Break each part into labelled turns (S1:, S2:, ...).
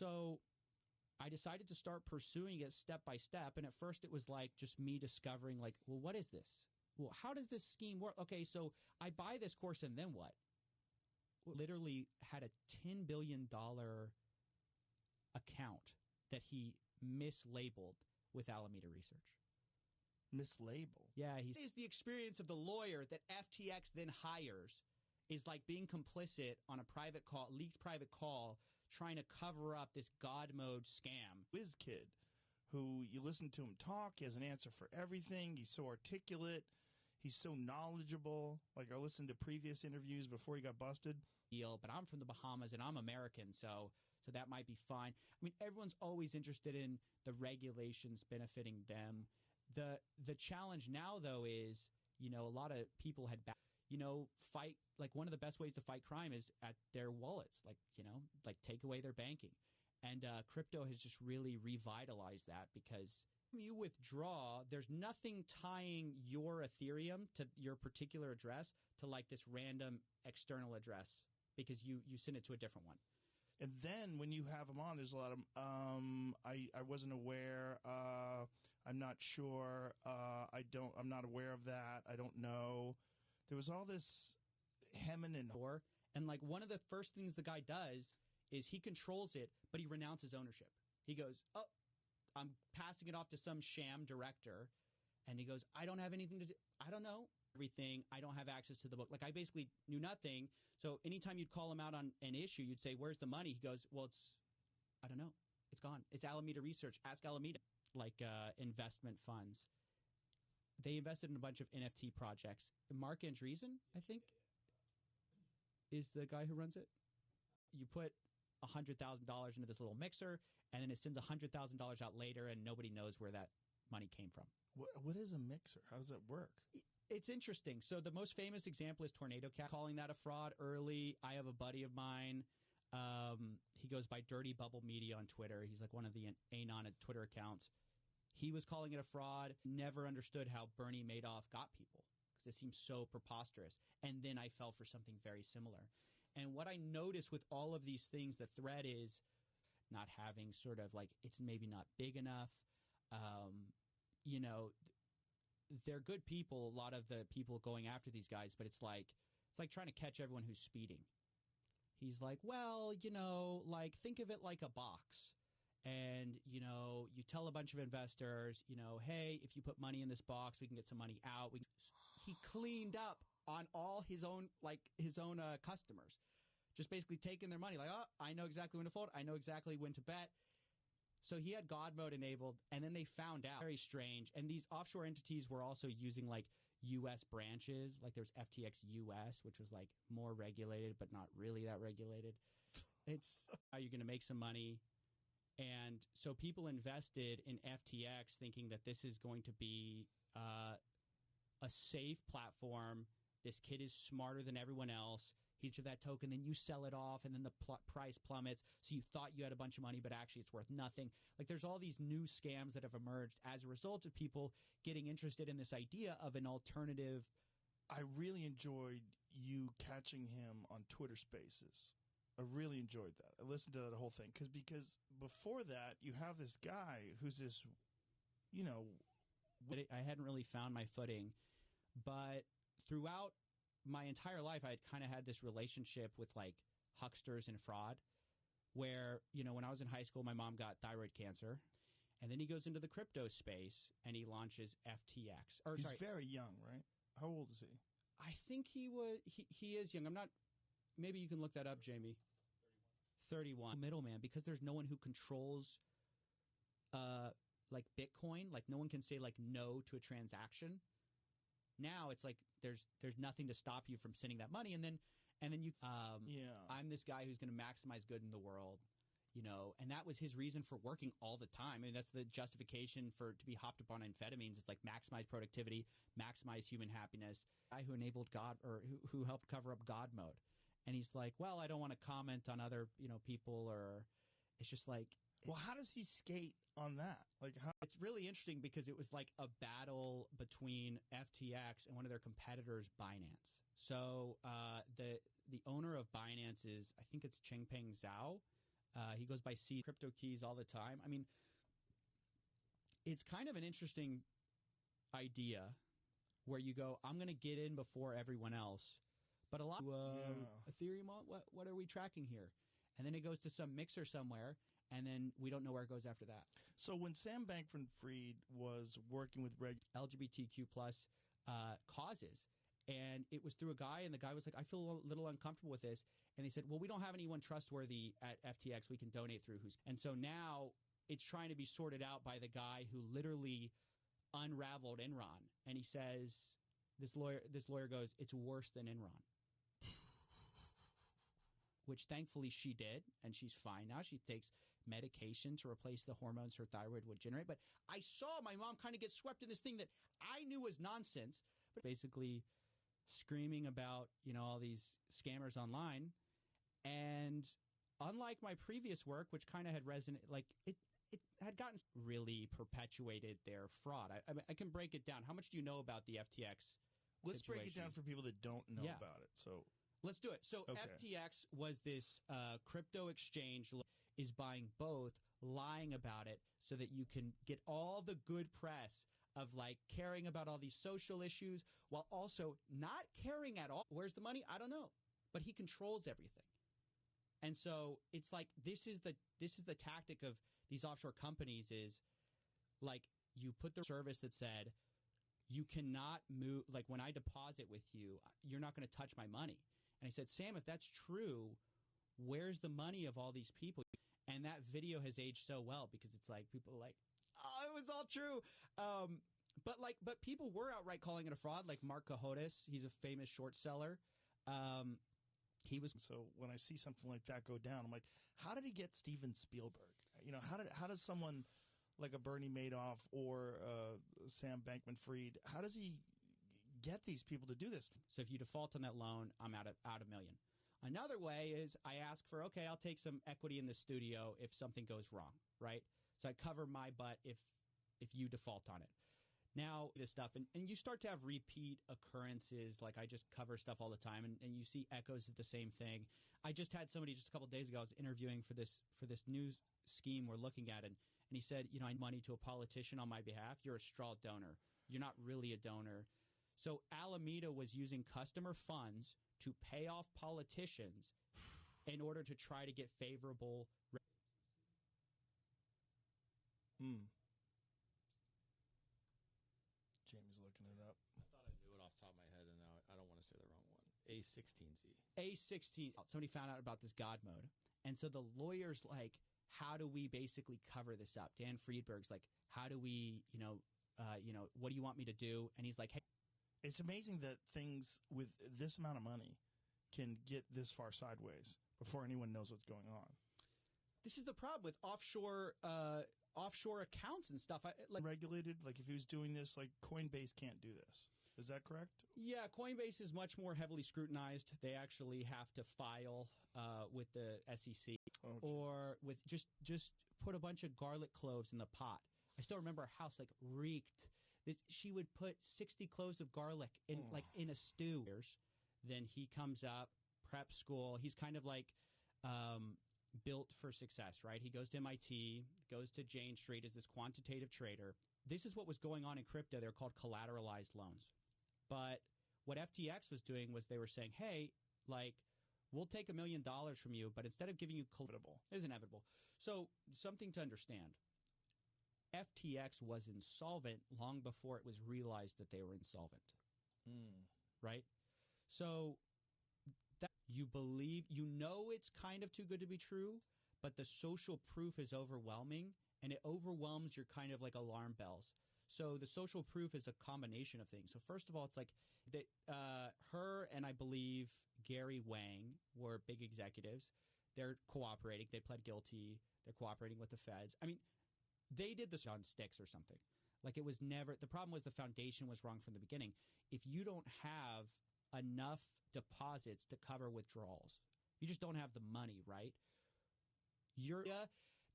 S1: So I decided to start pursuing it step by step. And at first it was like just me discovering like, well, what is this? Well, how does this scheme work? Okay, so I buy this course and then what? Literally had a $10 billion account that he mislabeled with Alameda Research.
S2: Mislabeled?
S1: Yeah, he is the experience of the lawyer that FTX then hires is like being complicit on a private call, leaked private call, trying to cover up this God mode scam.
S2: Whiz kid, who you listen to him talk, he has an answer for everything. He's so articulate. He's so knowledgeable. Like I listened to previous interviews before he got busted.
S1: But I'm from the Bahamas and I'm American, so that might be fine. I mean, everyone's always interested in the regulations benefiting them. The challenge now, though, is, a lot of people had, fight. Like one of the best ways to fight crime is at their wallets, like take away their banking. And crypto has just really revitalized that because you withdraw, there's nothing tying your Ethereum to your particular address to like this random external address because you send it to a different one.
S2: And then when you have them on, there's a lot of I wasn't aware. I'm not sure. I'm not aware of that. I don't know. There was all this hemming and
S1: hawing. And like one of the first things the guy does is he controls it, but he renounces ownership. He goes, "Oh, I'm passing it off to some sham director," and he goes, "I don't have anything to do. I don't know everything. I don't have access to the book." Like I basically knew nothing. So anytime you'd call him out on an issue, you'd say, "Where's the money?" He goes, "Well, I don't know. It's gone. It's Alameda Research. Ask Alameda." Like investment funds. They invested in a bunch of NFT projects. Mark Andreessen, I think, is the guy who runs it. You put $100,000 into this little mixer, and then it sends $100,000 out later, and nobody knows where that money came from.
S2: What is a mixer? How does it work?
S1: It's interesting. So the most famous example is Tornado Cat, calling that a fraud early. I have a buddy of mine. He goes by Dirty Bubble Media on Twitter. He's like one of the Anon Twitter accounts. He was calling it a fraud. Never understood how Bernie Madoff got people because it seems so preposterous. And then I fell for something very similar. And what I noticed with all of these things, the thread is not having sort of like it's maybe not big enough. They're good people, a lot of the people going after these guys, but it's like trying to catch everyone who's speeding. He's like, well, like think of it like a box. And, you tell a bunch of investors, hey, if you put money in this box, we can get some money out. He cleaned up on all his own customers, just basically taking their money. Like, oh, I know exactly when to fold. I know exactly when to bet. So he had God mode enabled, and then they found out. Very strange. And these offshore entities were also using like U.S. branches. Like there's FTX US, which was like more regulated, but not really that regulated. It's how you're going to make some money. And so people invested in FTX thinking that this is going to be a safe platform. This kid is smarter than everyone else. He's to that token, then you sell it off, and then the price plummets. So you thought you had a bunch of money, but actually it's worth nothing. Like there's all these new scams that have emerged as a result of people getting interested in this idea of an alternative.
S2: I really enjoyed you catching him on Twitter Spaces. I really enjoyed that. I listened to that whole thing because before that, you have this guy who's this,
S1: But I hadn't really found my footing. But throughout my entire life, I had kind of had this relationship with like hucksters and fraud where, when I was in high school, my mom got thyroid cancer. And then he goes into the crypto space and he launches FTX.
S2: He's very young, right? How old is he?
S1: I think he is young. I'm not. Maybe you can look that up, Jamie. 31. Middleman, because there's no one who controls like Bitcoin. Like no one can say like no to a transaction. Now it's like there's nothing to stop you from sending that money, and then you I'm this guy who's going to maximize good in the world, and that was his reason for working all the time. I mean, that's the justification to be hopped up on amphetamines. It's like maximize productivity, maximize human happiness. Guy who enabled God or who helped cover up God mode. And he's like, well, I don't want to comment on other, people, or it's just like.
S2: Well, how does he skate on that? Like,
S1: it's really interesting because it was like a battle between FTX and one of their competitors, Binance. So the owner of Binance is, I think it's Changpeng Zhao. He goes by C crypto keys all the time. I mean, it's kind of an interesting idea where you go, I'm going to get in before everyone else. But a lot of Ethereum, what are we tracking here? And then it goes to some mixer somewhere, and then we don't know where it goes after that.
S2: So when Sam Bankman-Fried was working with
S1: LGBTQ plus causes, and it was through a guy, and the guy was like, I feel a little uncomfortable with this. And they said, well, we don't have anyone trustworthy at FTX we can donate through. And so now it's trying to be sorted out by the guy who literally unraveled Enron. And he says, this lawyer goes, it's worse than Enron. Which thankfully she did, and she's fine now. She takes medication to replace the hormones her thyroid would generate. But I saw my mom kind of get swept in this thing that I knew was nonsense, but basically screaming about, all these scammers online. And unlike my previous work, which kind of had resonated, like it had gotten really perpetuated their fraud. I can break it down. How much do you know about the FTX
S2: Let's
S1: situation?
S2: break it down for people that don't know about it. So
S1: let's do it. So FTX was this crypto exchange is buying both, lying about it so that you can get all the good press of like caring about all these social issues while also not caring at all. Where's the money? I don't know. But he controls everything. And so it's like this is the tactic of these offshore companies is like you put the service that said you cannot move, like when I deposit with you, you're not going to touch my money. And I said, Sam, if that's true, where's the money of all these people? And that video has aged so well because it's like people are like, oh, it was all true. But people were outright calling it a fraud, like Mark Cohodes. He's a famous short seller.
S2: So when I see something like that go down, I'm like, how did he get Steven Spielberg? How does someone like a Bernie Madoff or Sam Bankman-Fried, how does he get these people to do this?
S1: So if you default on that loan, I'm out $1 million. Another way is I ask for, okay, I'll take some equity in the studio if something goes wrong, right? So I cover my butt if you default on it. Now, this stuff, and you start to have repeat occurrences, like I just cover stuff all the time, and you see echoes of the same thing. I just had somebody just a couple of days ago, I was interviewing for this news scheme we're looking at, and he said, I need money to a politician on my behalf. You're a straw donor. You're not really a donor. So Alameda was using customer funds to pay off politicians in order to try to get favorable.
S2: Jamie's looking it up.
S3: I thought I knew it off the top of my head, and now I don't want to say the wrong one. A16Z.
S1: A16. Somebody found out about this God mode. And so the lawyer's like, how do we basically cover this up? Dan Friedberg's like, how do we, what do you want me to do? And he's like, hey.
S2: It's amazing that things with this amount of money can get this far sideways before anyone knows what's going on.
S1: This is the problem with offshore accounts and stuff.
S2: Regulated, like if he was doing this, like Coinbase can't do this. Is that correct?
S1: Yeah, Coinbase is much more heavily scrutinized. They actually have to file with the SEC or with just put a bunch of garlic cloves in the pot. I still remember our house like reeked. She would put 60 cloves of garlic in a stew. Then he comes up, prep school. He's kind of like built for success, right? He goes to MIT, goes to Jane Street as this quantitative trader. This is what was going on in crypto. They're called collateralized loans. But what FTX was doing was they were saying, hey, like, we'll take $1 million from you, but instead of giving you collateral, it is inevitable. So something to understand. FTX was insolvent long before it was realized that they were insolvent. Right? So that you believe, it's kind of too good to be true, but the social proof is overwhelming, and it overwhelms your kind of like alarm bells. So the social proof is a combination of things. So first of all, it's like that her and I believe Gary Wang were big executives. They're cooperating. They pled guilty. They're cooperating with the feds. I mean, they did this on sticks or something. Like it was never – the problem was the foundation was wrong from the beginning. If you don't have enough deposits to cover withdrawals, you just don't have the money, right?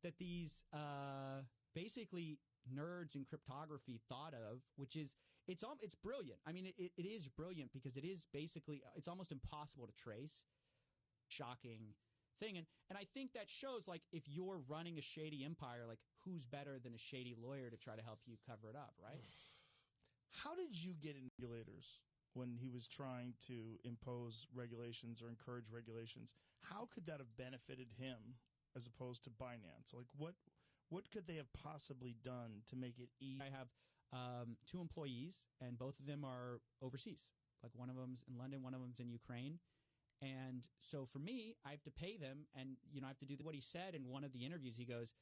S1: That these basically nerds in cryptography thought of, which is it's brilliant. I mean, it is brilliant because it is basically it's almost impossible to trace. Shocking thing. And I think that shows, like, if you're running a shady empire, like, who's better than a shady lawyer to try to help you cover it up, right?
S2: How did you get in regulators when he was trying to impose regulations or encourage regulations? How could that have benefited him as opposed to Binance? Like, what could they have possibly done to make it easy?
S1: I have 2 employees, and both of them are overseas. Like, one of them's in London, one of them's in Ukraine. And so for me, I have to pay them, and, I have to do what he said in one of the interviews. He goes,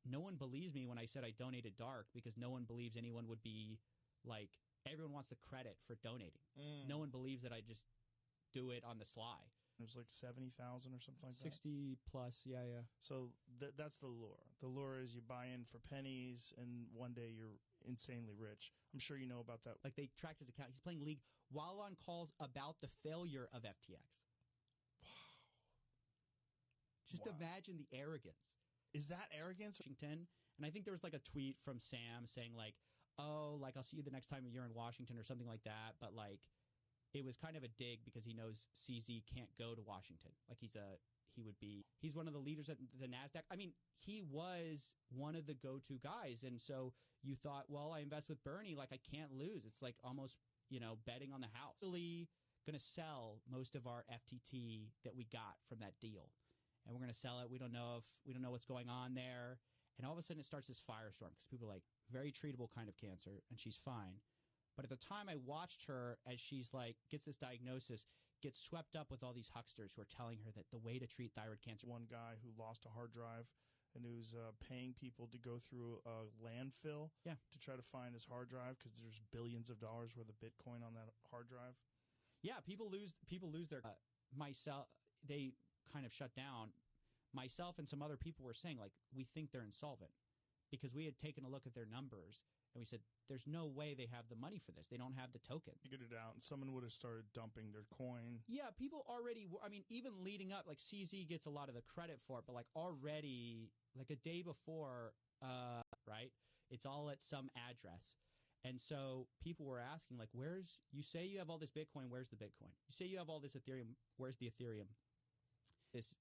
S1: no one believes me when I said I donated dark, because no one believes anyone would be, like, everyone wants the credit for donating. No one believes that I just do it on the sly.
S2: It was like 70,000 or something like
S1: 60 plus, yeah.
S2: So that's the lure. The lure is you buy in for pennies, and one day you're insanely rich. I'm sure you know about that.
S1: Like, they tracked his account. He's playing League while on calls about the failure of FTX. Just imagine the arrogance.
S2: Is that arrogance?
S1: Washington. And I think there was like a tweet from Sam saying like, oh, like, I'll see you the next time you're in Washington or something like that. But like, it was kind of a dig because he knows CZ can't go to Washington. Like, he's one of the leaders at the NASDAQ. I mean, he was one of the go-to guys. And so you thought, well, I invest with Bernie, like, I can't lose. It's like almost, betting on the house. Really going to sell most of our FTT that we got from that deal. And we're going to sell it. We don't know what's going on there. And all of a sudden it starts this firestorm because people are like, very treatable kind of cancer, and she's fine. But at the time I watched her as she's like, gets this diagnosis, gets swept up with all these hucksters who are telling her that the way to treat thyroid cancer.
S2: One guy who lost a hard drive and who's paying people to go through a landfill to try to find his hard drive because there's billions of dollars worth of Bitcoin on that hard drive.
S1: Yeah, people lose their myself. They kind of shut down. Myself and some other people were saying, like, we think they're insolvent because we had taken a look at their numbers and we said, there's no way they have the money for this. They don't have the token.
S2: Figured it out, and someone would have started dumping their coin.
S1: Yeah, people already, I mean, even leading up, like, CZ gets a lot of the credit for it, but, like, already, like, a day before, right, it's all at some address. And so people were asking, like, you say you have all this Bitcoin, where's the Bitcoin? You say you have all this Ethereum, where's the Ethereum? This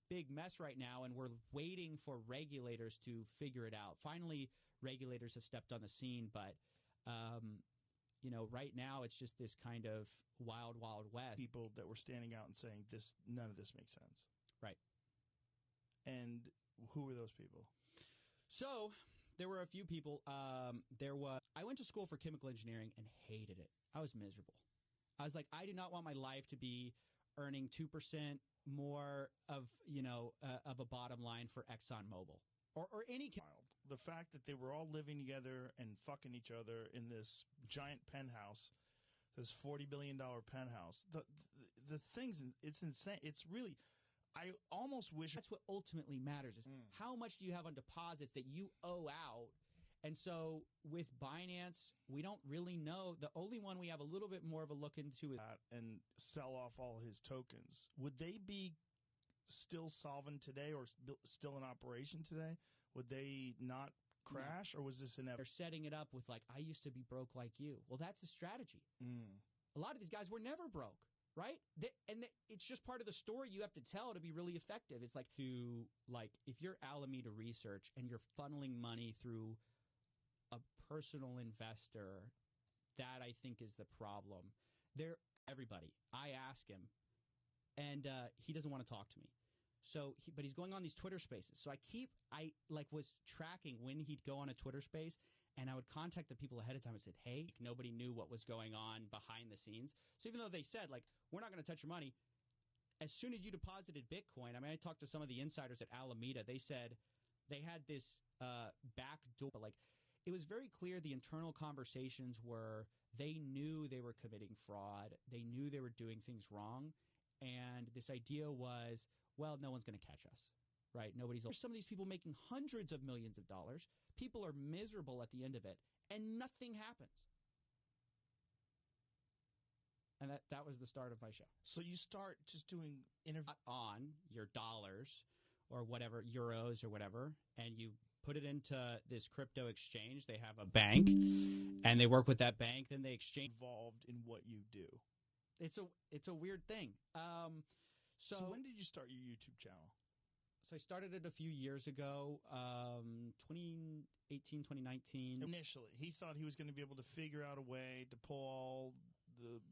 S1: big mess right now, and we're waiting for regulators to figure it out. Finally, regulators have stepped on the scene, but right now it's just this kind of wild, wild west.
S2: People that were standing out and saying none of this makes sense.
S1: Right.
S2: And who were those people?
S1: So there were a few people. I went to school for chemical engineering and hated it. I was miserable. I was like, I do not want my life to be earning 2% more of a bottom line for ExxonMobil or any.
S2: The fact that they were all living together and fucking each other in this giant penthouse, this $40 billion penthouse. The things, it's insane. It's really, I almost wish
S1: that's what ultimately matters is how much do you have on deposits that you owe out. And so with Binance, we don't really know. The only one we have a little bit more of a look into is
S2: and sell off all his tokens. Would they be still solvent today or still in operation today? Would they not crash, or was this inevitable?
S1: They're setting it up with like, I used to be broke like you. Well, that's a strategy. A lot of these guys were never broke, right? It's just part of the story you have to tell to be really effective. It's like if you're Alameda Research and you're funneling money through a personal investor, that I think is the problem. Everybody. I ask him, and he doesn't want to talk to me. But he's going on these Twitter spaces. So I was tracking when he'd go on a Twitter space, and I would contact the people ahead of time and said, hey, nobody knew what was going on behind the scenes. So even though they said, like, we're not going to touch your money, as soon as you deposited Bitcoin, I mean, I talked to some of the insiders at Alameda. They said they had this back door, but like, it was very clear the internal conversations were they knew they were committing fraud. They knew they were doing things wrong. And this idea was, well, no one's going to catch us, right? There's some of these people making hundreds of millions of dollars. People are miserable at the end of it, and nothing happens. And that was the start of my show.
S2: So you start just doing interviews
S1: on your dollars or whatever, euros or whatever, and you put it into this crypto exchange. They have a bank, and they work with that bank. Then they exchange.
S2: Involved in what you do.
S1: It's a weird thing.
S2: So when did you start your YouTube channel?
S1: So I started it a few years ago, 2018, 2019.
S2: Initially, he thought he was going to be able to figure out a way to pull all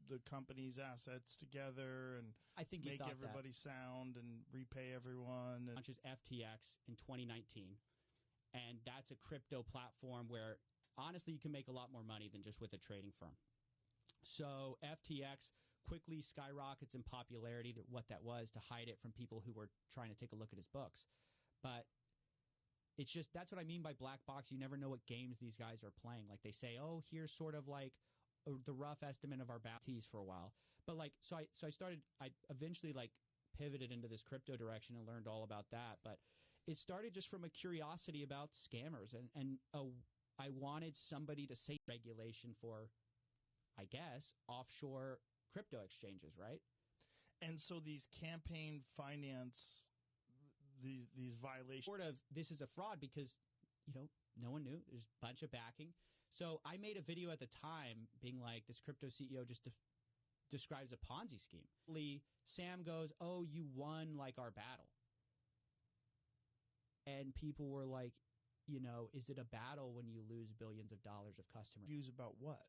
S2: the company's assets together and
S1: I think
S2: make everybody sound and repay everyone. And
S1: launches FTX in 2019, and that's a crypto platform where honestly you can make a lot more money than just with a trading firm. So FTX quickly skyrockets in popularity. What that was to hide it from people who were trying to take a look at his books, but it's just that's what I mean by black box. You never know what games these guys are playing. Like they say, oh, here's sort of like the rough estimate of our bounties for a while. But like, so I eventually like pivoted into this crypto direction and learned all about that. But it started just from a curiosity about scammers. And I wanted somebody to say regulation for, I guess, offshore crypto exchanges, right?
S2: And so these campaign finance, these violations.
S1: Sort of, this is a fraud because, you know, no one knew. There's a bunch of backing. So I made a video at the time being like, this crypto CEO just describes a Ponzi scheme. Sam goes, oh, you won like our battle. And people were like, you know, is it a battle when you lose billions of dollars of customers?
S2: Views about what?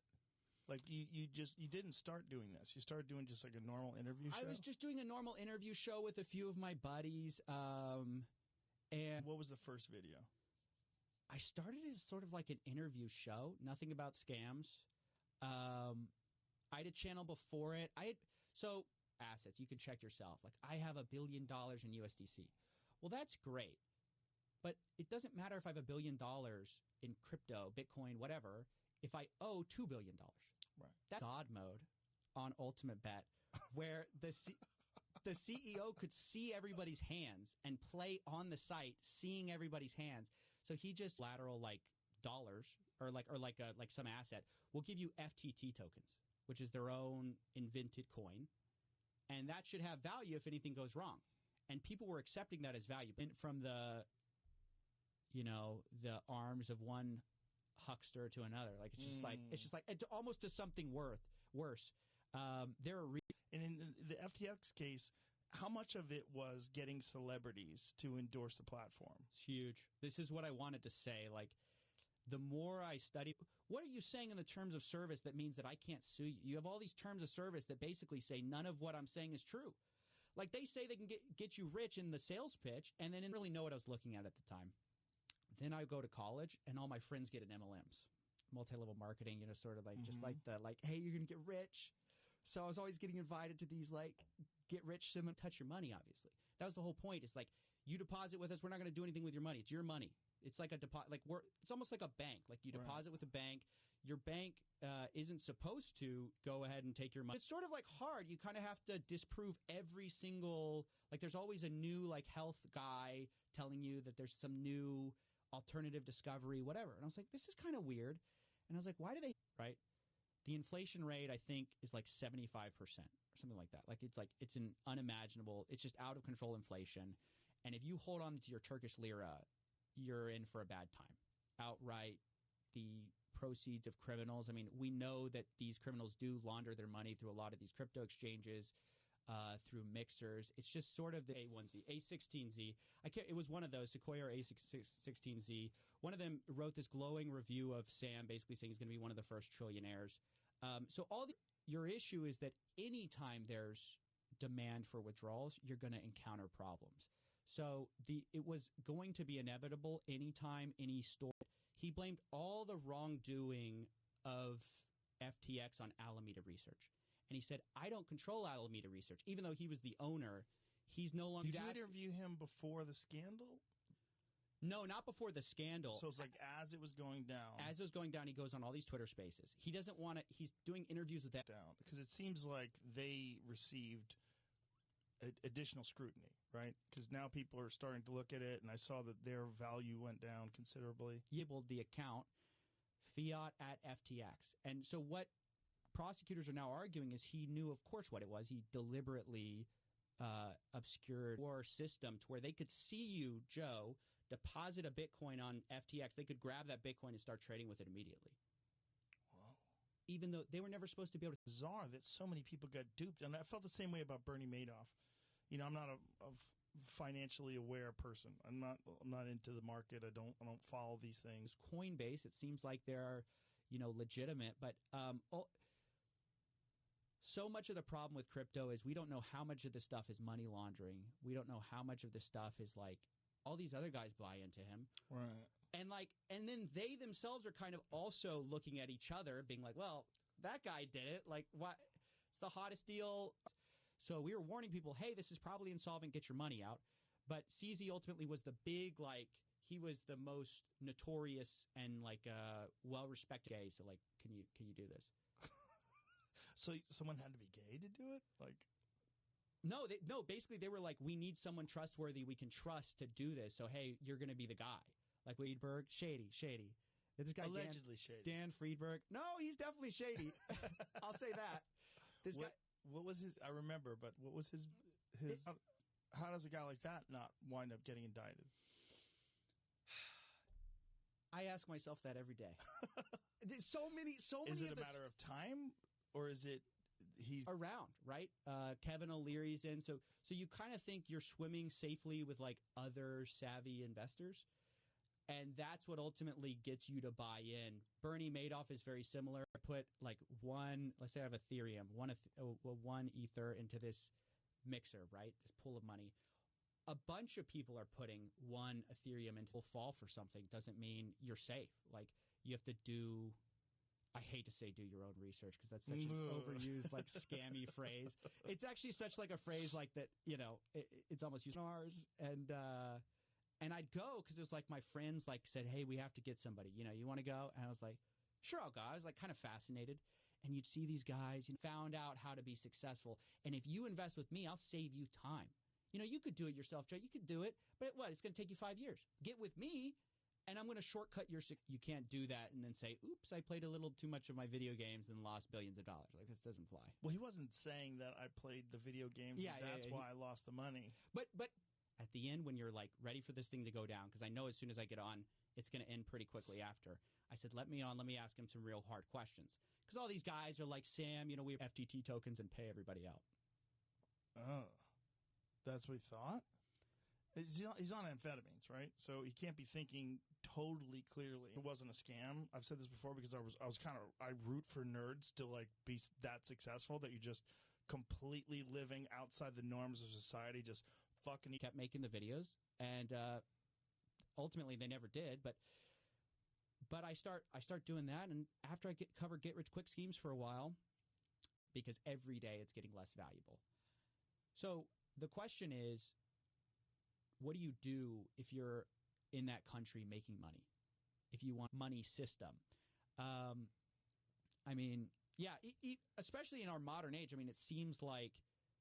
S2: Like you didn't start doing this. You started doing just like a normal interview show?
S1: I was just doing a normal interview show with a few of my buddies. And
S2: what was the first video?
S1: I started as sort of like an interview show, nothing about scams. I had a channel before it. So assets, you can check yourself. Like I have $1 billion in USDC. Well, that's great. But it doesn't matter if I have $1 billion in crypto, Bitcoin, whatever, if I owe $2 billion.
S2: Right.
S1: That's God mode on Ultimate Bet, where the CEO could see everybody's hands and play on the site, seeing everybody's hands. So he just lateral like dollars or like some asset will give you FTT tokens, which is their own invented coin, and that should have value if anything goes wrong. And people were accepting that as value from the, you know, the arms of one huckster to another. Like it's just like it's almost to something worse. There are
S2: and in the FTX case, how much of it was getting celebrities to endorse the platform?
S1: It's huge. This is what I wanted to say. Like, the more I study, what are you saying in the terms of service that means that I can't sue you? You have all these terms of service that basically say none of what I'm saying is true. Like, they say they can get you rich in the sales pitch, and then didn't really know what I was looking at the time. Then I go to college, and all my friends get an MLMs, multi-level marketing, you know, sort of like, just like the, like, hey, you're going to get rich. So I was always getting invited to these, like, get rich, touch your money, obviously. That was the whole point. It's like, you deposit with us, we're not going to do anything with your money. It's your money. It's like a deposit. Like it's almost like a bank. Like you deposit with a bank. Your bank isn't supposed to go ahead and take your money. It's sort of like hard. You kind of have to disprove every single, like there's always a new like health guy telling you that there's some new alternative discovery, whatever. And I was like, this is kind of weird. And I was like, why do they, right? The inflation rate, I think, is like 75% or something like that. Like it's an unimaginable, it's just out of control inflation. And if you hold on to your Turkish lira, you're in for a bad time. Outright, the proceeds of criminals. I mean, we know that these criminals do launder their money through a lot of these crypto exchanges, through mixers. It's just sort of the A1Z, A16Z. It was one of those, Sequoia or A16Z. One of them wrote this glowing review of Sam, basically saying he's going to be one of the first trillionaires. So your issue is that anytime there's demand for withdrawals, you're going to encounter problems. So it was going to be inevitable anytime any store. He blamed all the wrongdoing of FTX on Alameda Research. And he said, I don't control Alameda Research. Even though he was the owner, he's no longer...
S2: Did you interview him before the scandal?
S1: No, not before the scandal.
S2: So it's like as it was going down.
S1: As it was going down, he goes on all these Twitter spaces. He doesn't want to... He's doing interviews with that...
S2: Down, because it seems like they received additional scrutiny, right? Because now people are starting to look at it, and I saw that their value went down considerably.
S1: He enabled the account, fiat at FTX. And so what prosecutors are now arguing is he knew, of course, what it was. He deliberately obscured our system to where they could see you, Joe, deposit a Bitcoin on FTX. They could grab that Bitcoin and start trading with it immediately.
S2: Whoa.
S1: Even though they were never supposed to be able to.
S2: Bizarre that so many people got duped. And I felt the same way about Bernie Madoff. You know, I'm not financially aware person. I'm not into the market. I don't follow these things.
S1: Coinbase, it seems like they're, legitimate, but so much of the problem with crypto is we don't know how much of this stuff is money laundering. We don't know how much of this stuff is like all these other guys buy into him.
S2: Right.
S1: And then they themselves are kind of also looking at each other being like, well, that guy did it. Like, what? It's the hottest deal. So we were warning people, hey, this is probably insolvent. Get your money out. But CZ ultimately was the big, he was the most notorious and well-respected gay. So can you do this?
S2: So someone had to be gay to do it?
S1: No, basically they were like, we need someone trustworthy we can trust to do this. So, hey, you're going to be the guy. Like Friedberg, shady. This guy
S2: allegedly shady.
S1: Dan Friedberg. No, he's definitely shady. I'll say that. This guy.
S2: What was his? I remember, but what was his? How does a guy like that not wind up getting indicted?
S1: I ask myself that every day. There's so many.
S2: Is it a matter of time, or is it he's
S1: around? Right. Kevin O'Leary's in. So you kind of think you're swimming safely with other savvy investors. And that's what ultimately gets you to buy in. Bernie Madoff is very similar. I put let's say I have Ethereum, one Ether into this mixer, right? This pool of money. A bunch of people are putting one Ethereum into will fall for something. Doesn't mean you're safe. You have to do, I hate to say do your own research because that's such an overused, scammy phrase. It's actually such a phrase like that, it's almost used ours. And I'd go because it was my friends said, hey, we have to get somebody. You want to go? And I was like, sure, I'll go. I was kind of fascinated. And you'd see these guys and found out how to be successful. And if you invest with me, I'll save you time. You could do it yourself, Joe. You could do it. But it's going to take you 5 years. Get with me, and I'm going to shortcut your You can't do that and then say, oops, I played a little too much of my video games and lost billions of dollars. This doesn't fly.
S2: Well, he wasn't saying that I played the video games and that's why I lost the money.
S1: But at the end, when you're ready for this thing to go down, because I know as soon as I get on, it's going to end pretty quickly after. I said, let me ask him some real hard questions. Because all these guys are like, Sam, we have FTT tokens and pay everybody out.
S2: Oh, that's what he thought? He's on amphetamines, right? So he can't be thinking totally clearly. It wasn't a scam. I've said this before because I root for nerds to be that successful that you just completely living outside the norms of society, just fucking.
S1: He kept making the videos, and ultimately they never did. But I start doing that, and after I cover get rich quick schemes for a while, because every day it's getting less valuable. So the question is, what do you do if you're in that country making money? If you want money system, especially in our modern age, it seems like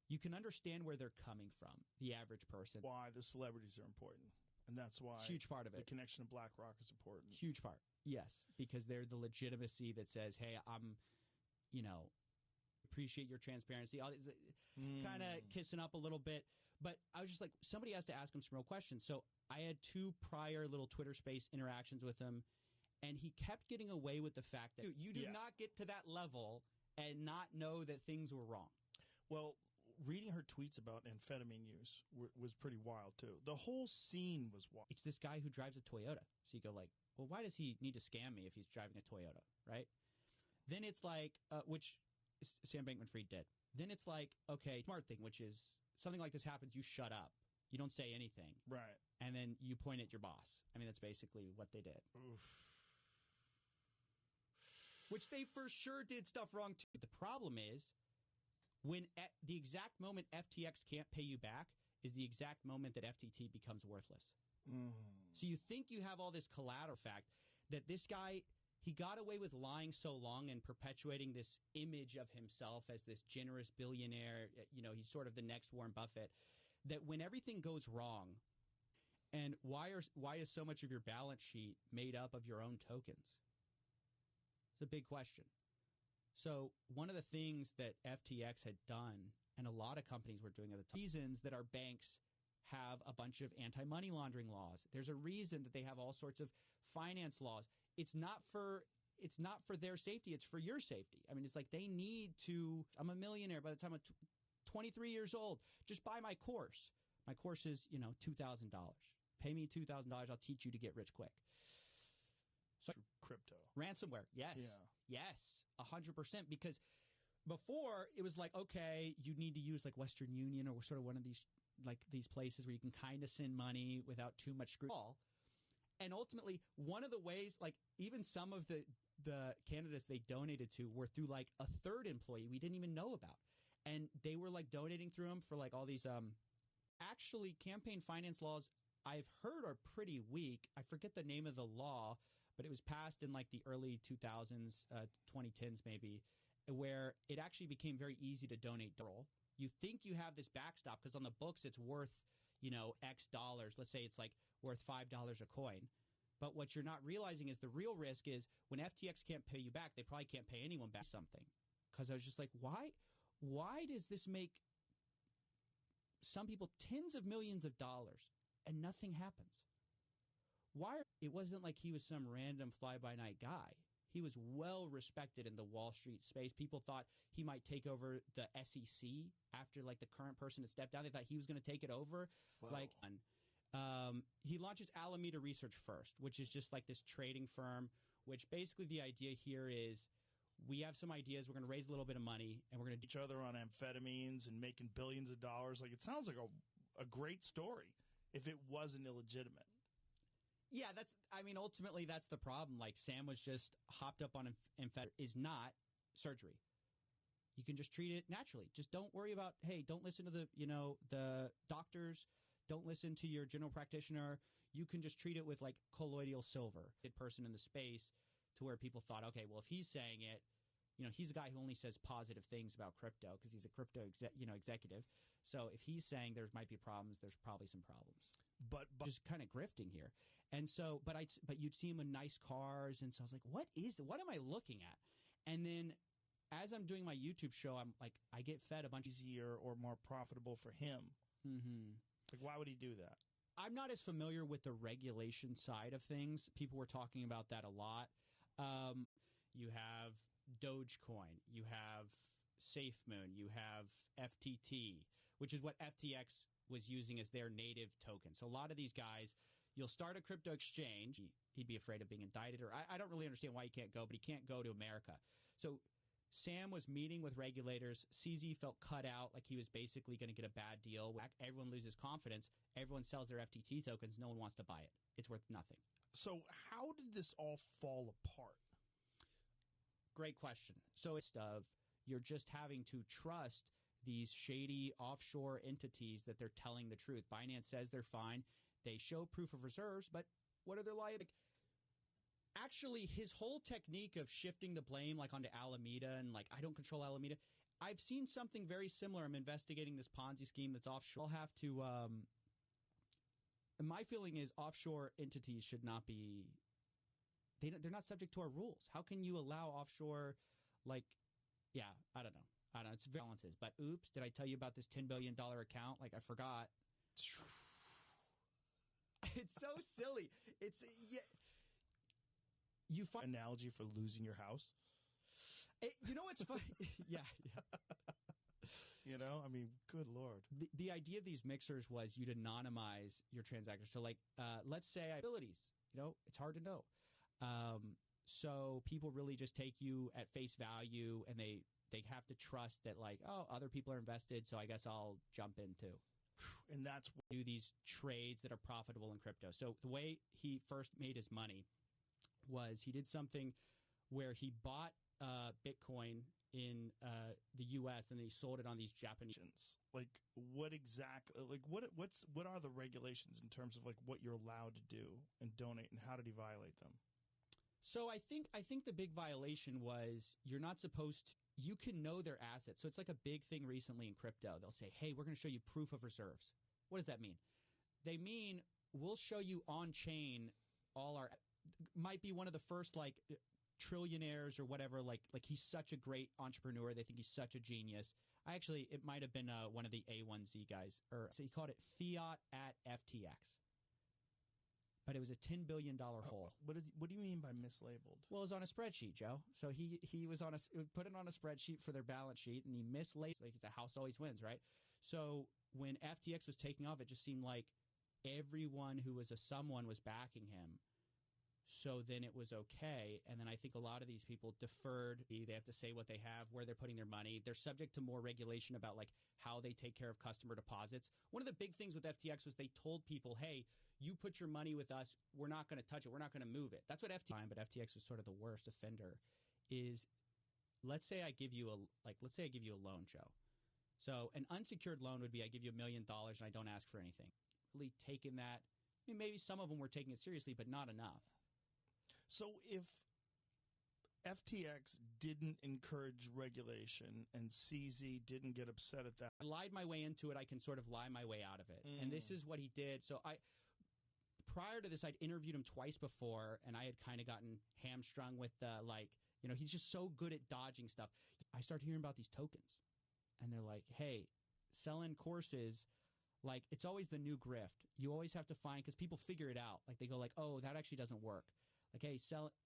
S1: you can understand where they're coming from, the average person.
S2: Why the celebrities are important. And that's why
S1: huge part of it.
S2: The connection to BlackRock is important.
S1: Huge part. Yes, because they're the legitimacy that says, hey, I'm, appreciate your transparency. Kind of kissing up a little bit. But I was just like, somebody has to ask him some real questions. So I had 2 prior little Twitter space interactions with him, and he kept getting away with the fact that you do not get to that level and not know that things were wrong.
S2: Well, reading her tweets about amphetamine use was pretty wild, too. The whole scene was wild.
S1: It's this guy who drives a Toyota. So you go well, why does he need to scam me if he's driving a Toyota, right? Then it's which Sam Bankman-Fried did. Then it's okay, smart thing, which is something like this happens, you shut up. You don't say anything.
S2: Right.
S1: And then you point at your boss. That's basically what they did.
S2: Oof.
S1: Which they for sure did stuff wrong, too. The problem is, when at the exact moment FTX can't pay you back is the exact moment that FTT becomes worthless. So you think you have all this collateral fact that this guy, he got away with lying so long and perpetuating this image of himself as this generous billionaire. He's sort of the next Warren Buffett, that when everything goes wrong, and why is so much of your balance sheet made up of your own tokens? It's a big question. So one of the things that FTX had done, and a lot of companies were doing at the time, reasons that our banks have a bunch of anti-money laundering laws. There's a reason that they have all sorts of finance laws. It's not for their safety. It's for your safety. It's they need to, I'm a millionaire by the time I'm 23 years old. Just buy my course. My course is, $2,000. Pay me $2,000. I'll teach you to get rich quick. So
S2: crypto.
S1: Ransomware. Yes.
S2: Yeah.
S1: Yes. 100%. Because before it was like, okay, you need to use like Western Union or sort of one of these places where you can kind of send money without too much scrutiny. And ultimately, one of the ways, like even some of the candidates they donated to were through like a third employee we didn't even know about. And they were like donating through them for like all these, actually campaign finance laws I've heard are pretty weak. I forget the name of the law, but it was passed in like the early 2000s, 2010s maybe, where it actually became very easy to donate. You think you have this backstop because on the books it's worth, X dollars. Let's say it's like worth $5 a coin. But what you're not realizing is the real risk is when FTX can't pay you back, they probably can't pay anyone back something. Because I was just like, why does this make some people tens of millions of dollars and nothing happens? It wasn't like he was some random fly-by-night guy. He was well respected in the Wall Street space. People thought he might take over the SEC after like the current person had stepped down. They thought he was going to take it over.
S2: Wow.
S1: He launches Alameda Research first, which is just like this trading firm, which basically the idea here is we have some ideas. We're going to raise a little bit of money and we're going to
S2: each other on amphetamines and making billions of dollars. Like it sounds like a great story if it wasn't illegitimate.
S1: Yeah, ultimately that's the problem. Like Sam was just hopped up on amphetamine is not surgery. You can just treat it naturally. Just don't worry about, hey, don't listen to the doctors. Don't listen to your general practitioner. You can just treat it with like colloidal silver. A person in the space to where people thought, okay, well, if he's saying it, he's a guy who only says positive things about crypto because he's a crypto executive. So if he's saying there might be problems, there's probably some problems. But just kind of grifting here. And so, but you'd see him in nice cars. And so I was like, what am I looking at? And then as I'm doing my YouTube show, I'm like, I get fed a bunch
S2: easier or more profitable for him.
S1: Mm-hmm.
S2: Like, why would he do that?
S1: I'm not as familiar with the regulation side of things. People were talking about that a lot. You have Dogecoin, you have SafeMoon, you have FTT, which is what FTX was using as their native token. So a lot of these guys, you'll start a crypto exchange. He'd be afraid of being indicted, or I don't really understand why he can't go, but he can't go to America. So Sam was meeting with regulators. CZ felt cut out, like he was basically going to get a bad deal. Everyone loses confidence. Everyone sells their FTT tokens. No one wants to buy it. It's worth nothing.
S2: So how did this all fall apart?
S1: Great question. So it's you're just having to trust these shady offshore entities that they're telling the truth. Binance says they're fine. They show proof of reserves, but what are their liabilities? Actually, his whole technique of shifting the blame like onto Alameda and like I don't control Alameda. I've seen something very similar. I'm investigating this Ponzi scheme that's offshore. I'll have to. My feeling is offshore entities should not be. They're not subject to our rules. How can you allow offshore, like, yeah, I don't know. It's balances. But oops, did I tell you about this $10 billion account? Like I forgot. It's so silly. It's yeah. You find
S2: analogy for losing your house.
S1: It's funny. Yeah.
S2: I mean, good Lord.
S1: The idea of these mixers was you'd anonymize your transactions. So, like, let's say abilities. It's hard to know. So people really just take you at face value, and they have to trust that, like, oh, other people are invested, so I guess I'll jump in too.
S2: And that's
S1: do these trades that are profitable in crypto. So the way he first made his money was he did something where he bought Bitcoin in the U.S. and then he sold it on these Japanese.
S2: Like what exactly? Like what are the regulations in terms of like what you're allowed to do and donate, and how did he violate them?
S1: So I think the big violation was you're not supposed to. You can know their assets. So it's like a big thing recently in crypto. They'll say, hey, we're going to show you proof of reserves. What does that mean? They mean we'll show you on chain all our. Might be one of the first like trillionaires or whatever. Like he's such a great entrepreneur. They think he's such a genius. It might have been one of the A1Z guys, or so he called it Fiat at FTX. But it was a $10 billion hole.
S2: What do you mean by mislabeled?
S1: Well, it was on a spreadsheet, Joe. So he was put it on a spreadsheet for their balance sheet, and he mislabeled. Like the house always wins, right? So when FTX was taking off, it just seemed like everyone who was a someone was backing him. So then it was okay. And then I think a lot of these people deferred. They have to say what they have, where they're putting their money. They're subject to more regulation about like how they take care of customer deposits. One of the big things with FTX was they told people, hey, you put your money with us. We're not going to touch it. We're not going to move it. That's what FTX, but FTX was sort of the worst offender is let's say I give you a loan, Joe. So an unsecured loan would be I give you $1 million and I don't ask for anything. Really taking that. I mean, maybe some of them were taking it seriously, but not enough.
S2: So if FTX didn't encourage regulation and CZ didn't get upset at that.
S1: I lied my way into it. I can sort of lie my way out of it. And this is what he did. So prior to this, I'd interviewed him twice before, and I had kind of gotten hamstrung with he's just so good at dodging stuff. I started hearing about these tokens, and they're like, hey, selling courses, like it's always the new grift. You always have to find, because people figure it out. Like they go like, oh, that actually doesn't work. Like, hey,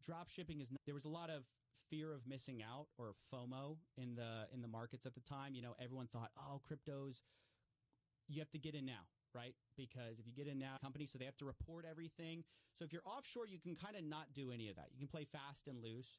S1: drop shipping is. There was a lot of fear of missing out or FOMO in the markets at the time. You know, everyone thought, oh, cryptos, you have to get in now, right? Because if you get in now, companies, so they have to report everything. So if you're offshore, you can kind of not do any of that. You can play fast and loose.